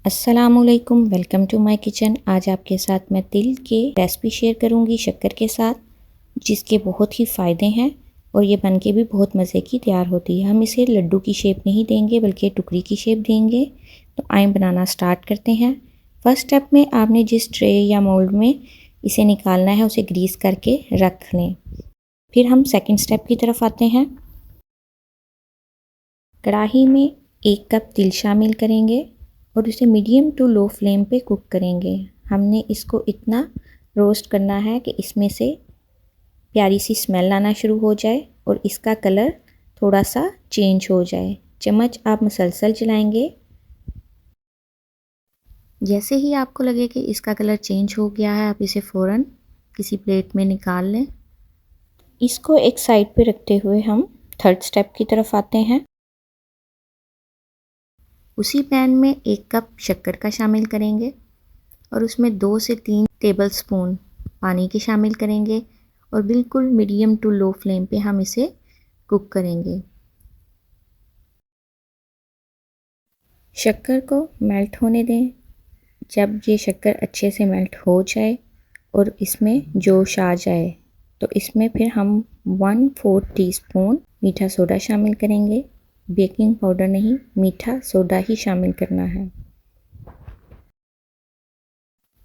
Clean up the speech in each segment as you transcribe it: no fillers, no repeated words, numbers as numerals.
अस्सलामुअलैकुम, welcome to my kitchen. आज आपके साथ मैं तिल के रेसिपी शेयर करूंगी शक्कर के साथ, जिसके बहुत ही फ़ायदे हैं और ये बनके भी बहुत मज़े की तैयार होती है। हम इसे लड्डू की शेप नहीं देंगे बल्कि टुकड़ी की शेप देंगे। तो आइए बनाना स्टार्ट करते हैं। फर्स्ट स्टेप में आपने जिस ट्रे या मोल्ड में इसे निकालना है उसे ग्रीस करके रख लें। फिर हम सेकेंड स्टेप की तरफ आते हैं। कढ़ाई में 1 कप तिल शामिल करेंगे और इसे मीडियम टू लो फ्लेम पे कुक करेंगे। हमने इसको इतना रोस्ट करना है कि इसमें से प्यारी सी स्मेल आना शुरू हो जाए और इसका कलर थोड़ा सा चेंज हो जाए। चम्मच आप मुसलसल चलाएंगे। जैसे ही आपको लगे कि इसका कलर चेंज हो गया है, आप इसे फ़ौरन किसी प्लेट में निकाल लें। इसको एक साइड पे रखते हुए हम थर्ड स्टेप की तरफ आते हैं। उसी पैन में 1 कप शक्कर का शामिल करेंगे और उसमें 2 से 3 टेबलस्पून पानी के शामिल करेंगे और बिल्कुल मीडियम टू लो फ्लेम पे हम इसे कुक करेंगे। शक्कर को मेल्ट होने दें। जब ये शक्कर अच्छे से मेल्ट हो जाए और इसमें जोश आ जाए तो इसमें फिर हम 1/4 टीस्पून मीठा सोडा शामिल करेंगे। बेकिंग पाउडर नहीं, मीठा सोडा ही शामिल करना है।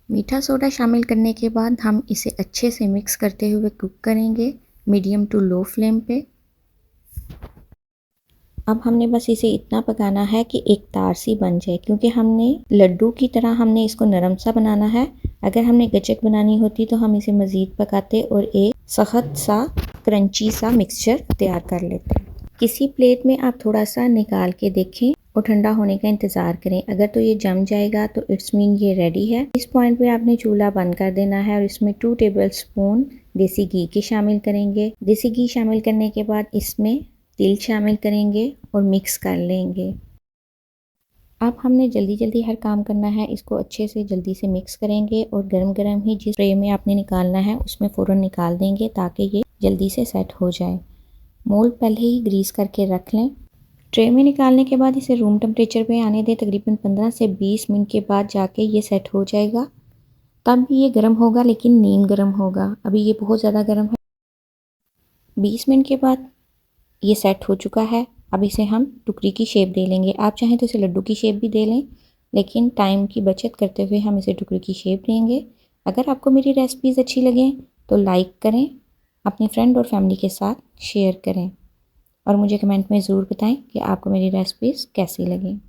मीठा सोडा शामिल करने के बाद हम इसे अच्छे से मिक्स करते हुए कुक करेंगे मीडियम टू लो फ्लेम पे। अब हमने बस इसे इतना पकाना है कि एक तार सी बन जाए, क्योंकि हमने लड्डू की तरह हमने इसको नरम सा बनाना है। अगर हमने गचक बनानी होती तो हम इसे मज़ीद पकाते और एक सख्त सा क्रंची सा मिक्सचर तैयार कर लेते। किसी प्लेट में आप थोड़ा सा निकाल के देखें और ठंडा होने का इंतज़ार करें। अगर तो ये जम जाएगा तो इट्स मीन ये रेडी है। इस पॉइंट पे आपने चूल्हा बंद कर देना है और इसमें 2 टेबलस्पून देसी घी के शामिल करेंगे। देसी घी शामिल करने के बाद इसमें तिल शामिल करेंगे और मिक्स कर लेंगे। अब हमने जल्दी जल्दी हर काम करना है। इसको अच्छे से जल्दी से मिक्स करेंगे और गरम गरम ही जिस ट्रे में आपने निकालना है उसमें फ़ौरन निकाल देंगे ताकि ये जल्दी से सेट हो जाए। मोल्ड पहले ही ग्रीस करके रख लें। ट्रे में निकालने के बाद इसे रूम टेम्परेचर पे आने दें। तकरीबन 15 से 20 मिनट के बाद जाके ये सेट हो जाएगा। तब भी ये गर्म होगा, लेकिन नीम गर्म होगा। अभी ये बहुत ज़्यादा गर्म है। 20 मिनट के बाद ये सेट हो चुका है। अब इसे हम टुकड़ी की शेप दे लेंगे। आप चाहें तो इसे लड्डू की शेप भी दे लें, लेकिन टाइम की बचत करते हुए हम इसे टुकड़ी की शेप देंगे। अगर आपको मेरी रेसिपीज़ अच्छी लगें तो लाइक करें, अपने फ्रेंड और फैमिली के साथ शेयर करें और मुझे कमेंट में ज़रूर बताएं कि आपको मेरी रेसिपीज़ कैसी लगें।